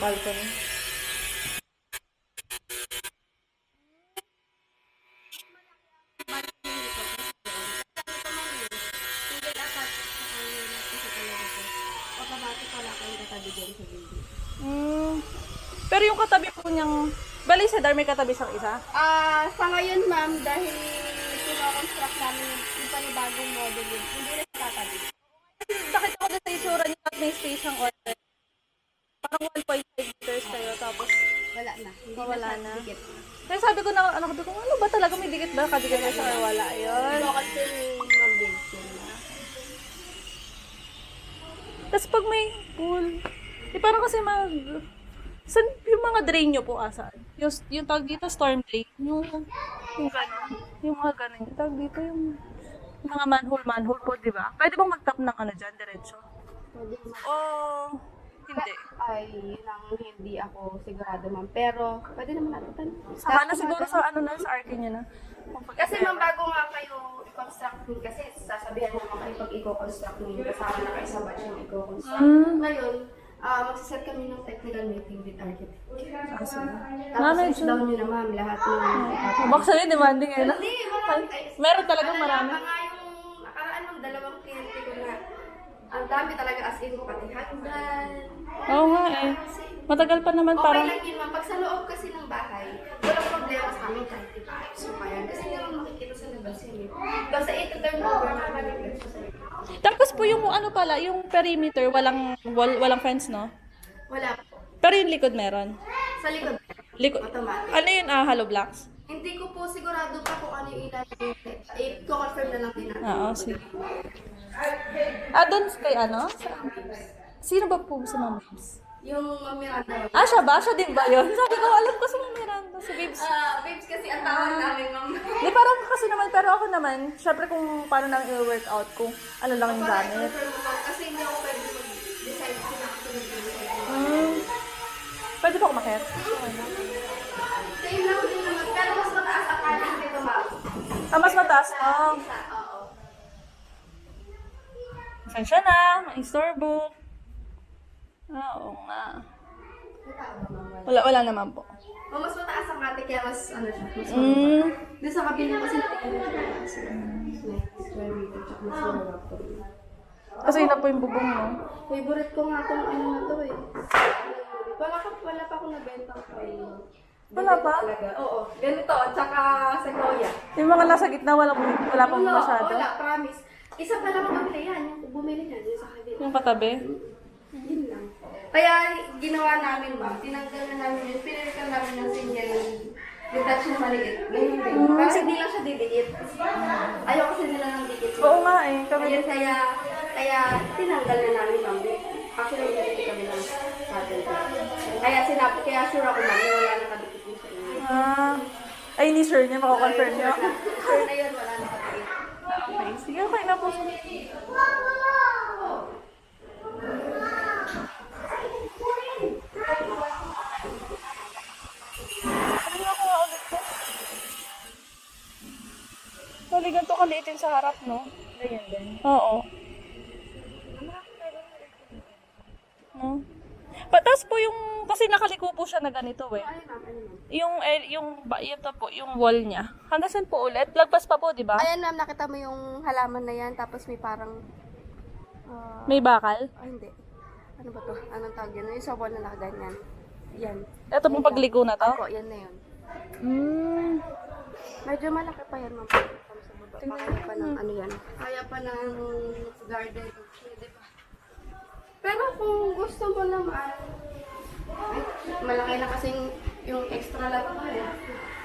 balcony. Mm. Pero yung katabi po niyang... Bali, sa Dar may katabi siyang isa? Sa ngayon, ma'am, dahil kino-construct namin yung panibagong model yun, hindi rin tatabi. Nakita ko din sa itsura niya at may space siyang order. Parang 1.5 liters kayo, tapos Wala na. Hindi wala na. na. Siya dikit. Kaya sabi ko na, ano ba talaga, may dikit ba? Kadikit na siya or wala? Ayun. Local din yung ma'am Tapos pag may pool, parang kasi saan yung mga drain nyo po asaan? Yung tag dito, storm drain. Yung gano'n. Yung mga gano'n. Yung tag dito, yung mga manhole po, di ba? Pwede bang mag-tap ng ano dyan, diretso? O, hindi. Ay, yun ang hindi ako sigurado, ma'am. Pero, pwede naman natin tanong. Saka na siguro sa ano na, sa RT nyo na. Kasi ma'am, bago nga kayo i-construct nun, kasi sasabihan naman kayo pag i-construct nun, kasama na kayo sa batch yung i-construct. Ngayon, magsiset kami ng technical meeting with architect. Tapos down nyo na ma'am, lahat ng... Baka sa'yo, demanding eh, no? Hindi, marami. Meron talagang marami. Mga yung nakaraan ng dalawang kliyente ko na ang dami talaga as in pati hagdan. Oo nga eh. Matagal pa naman Okay parang... lang yun ma'am. Pag sa loob kasi ng bahay, walang problema sa amin kahit di ba ayos pa yan. Kasi hindi naman makikita sa labas yan eh. Basta i-turnover namin yung labas sa labas. Tapos po yung ano pala, yung perimeter, walang walang fence, no? Wala po. Pero yung likod meron. Sa likod, Likod. automatic. Ano yun, hollow blocks? Hindi ko po sigurado pa kung ano yung ilalagay. I-confirm na lang din natin. Oo, sige. Doon kay ano? Sino ba po sa mga babes? Yung Miranda. Siya ba? Siya din ba yun? Sabi ko, alam ko sa mga Miranda, sa babes. Babes kasi ang tawag namin ma'am. Di, parang kasi naman, pero ako naman, syempre kung paano nang i-workout, kung ano lang yung gamit. Kasi hindi ako pwede mag-decide kung nakasunod Pwede pa kumakit? Same lang din naman. Pero mas mataas ang ating dito ma'am. Mas mataas, Oo. Pasensya na, maistorbo. Oo nga. Wala naman po. Mas mataas ang ate kaya mas ano siya. Mas Doon sa kabila kasi mataas. Square meter tsaka mas marap po. Kasi yun na po yung bubong, no? Favorite ko nga itong ano na to eh. Wala pa akong nabenta ko eh. Wala pa? Oo. Ganito, tsaka sequoia. Yung mga nasa gitna, wala pang masyado. Wala, promise. Isa pa lang ang bumili yan. Yung bumili niya, yung sa kabila. Yung katabi. Yun lang. Kaya ginawa namin ba, tinanggal na namin yun, pinilitan namin ng single yung touch na maliit. Ganyan din. Para hindi lang siya didikit. Ayaw kasi nila ng dikit. Oo nga eh. Kami Ayun, kaya tinanggal na namin ma'am. Actually, nagdikit kami ng pattern. Kaya sure ako ma'am, na wala nakadikit mo sa inyo. Ay, ni sure niya, makakonfirm niya. Sure na yun, wala nakadikit. Okay, sige, okay na po. Ano ako nga ulit ko? Bali, ganito kaliitin sa harap, no? Ganyan din. Oo. No? Patas po yung, kasi nakaliko po siya na ganito eh. Ano ma'am, ano ma'am? Ito po, yung wall niya. Hanggang saan po ulit? Lagpas pa po, di ba? Ayan ma'am, nakita mo yung halaman na yan, tapos may parang... May bakal. hindi. Ano ba to? Anong tawag yan? Yung sa wall na nakaganyan. Yan. Ito pong pagliko na to? Opo, yan na yun. Medyo malaki pa yan, ma'am. Kaya pa ng ano yan. Kaya pa ng garden. Di ba? Pero kung gusto mo naman, ay, malaki na kasing yung extra lot mo eh.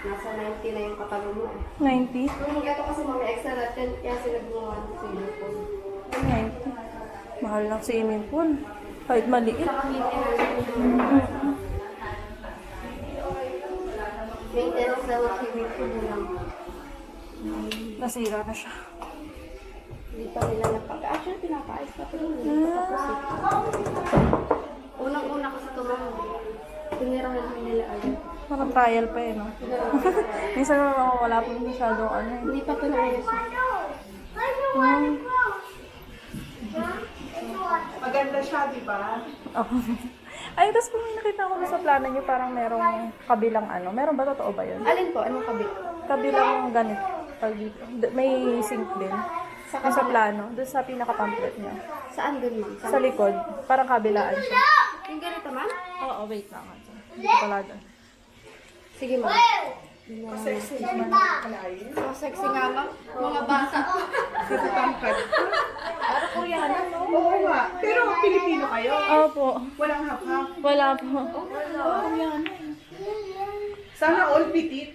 Nasa 90 na yung katabi mo eh. 90? Kung ito kasi may extra lot yan, kaya sila gumawa ng swimming pool. 90. Mahal ng swimming pool. Kahit maliit. Saka maintenance lang ang swimming pool mo lang. Nasira na siya. Hindi pa nila actually, pinapaayos pa ito. Unang-una ko sa tumang, tinirahan namin nila agad. Parang trial pa eh, no? Minsan wala pa masyadong ano eh. Hindi pa ito naayos. Maganda siya, di ba? Oh. Ay, tapos kung may nakita ko doon sa plano niyo, parang merong kabilang ano. Meron ba? Totoo ba yun? Alin po? Anong kabit? Kabilang ganito. Pag dito. May sink din. Sa plano. Doon sa pinaka-pamphlet niya. Saan dun, ma'am? Sa likod. Parang kabilaan siya. Yung ganito, ma'am? Oo, wait lang. Dito pala doon. Sige, ma'am. Sexy naman ang kalain. Oh, sexy nga, ma'am. Mga bata. Katangkad. Para Koreana, no? Oo nga. Pero Pilipino kayo. Opo. Walang hap-hap. Wala po. Sana all petit.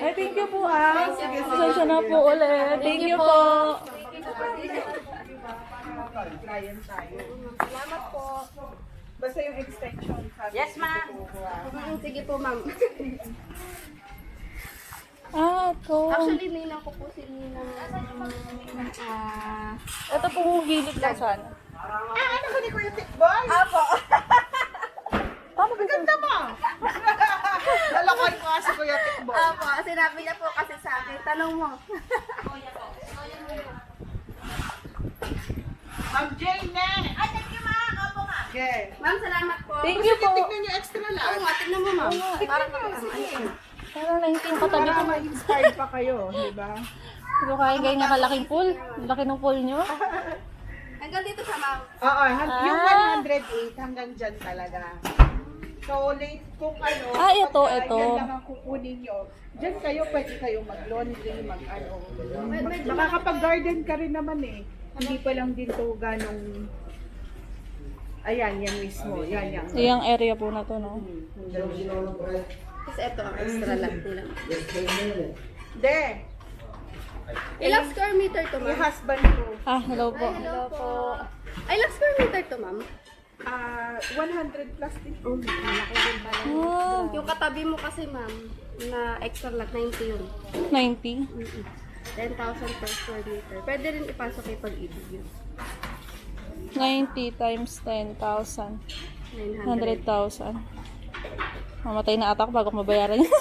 Ay, thank you po Pasensya na po ulit. Thank you po. Client tayo. Salamat po. Basta yung extension. Yes, ma'am. Sige po, ma'am. Ito. Actually, ninang ko po si Ninang. Ito pong hilig lang sana. Ano ko ni Kuya Tikboy? Apo. Paano ba Ganda mo. Lalakay ko si Kuya Tikboy. Opo, sinabi niya po kasi sa akin. Tanong mo. Ma'am Jane, ne. Ay, thank you, ma'am. Opo, ma'am. Yes. Ma'am, salamat po. Thank you po. Tignan niyo extra Oo lang. nga, tignan mo, ma'am. Parang Parang nahinting katabi ko. Para ma-inspired pa kayo, di ba? Hindi ko kaya ganyan kalaking pool. Laki ng pool nyo. hanggang dito sa ma'am. Oo, yung 108 hanggang dyan talaga. So, late kung ano, Ito. yan lang ang kukunin nyo. Diyan kayo, pwede kayo mag-laundry, mag-ano. Makakapag-garden ka rin naman eh. Hindi pa lang din to ganong... Ayan, yan mismo. Yan. Yung area po na to, no? Kasi ito ang extra lot nila. De, Ilang square meter to, yung ma'am? husband ko, Hello po. Hello po. Ay, ilang square meter to, ma'am? 100 plus din. Oh, malaki din pala. Ah, Yung katabi mo kasi, ma'am, na extra lot, 90 yun. 90. 10,000 per square meter. Pwede rin ipasok kay pag-ibig yun. 90 times 10,000. 900. 100,000. Mamatay na ata ako bago mabayaran niya.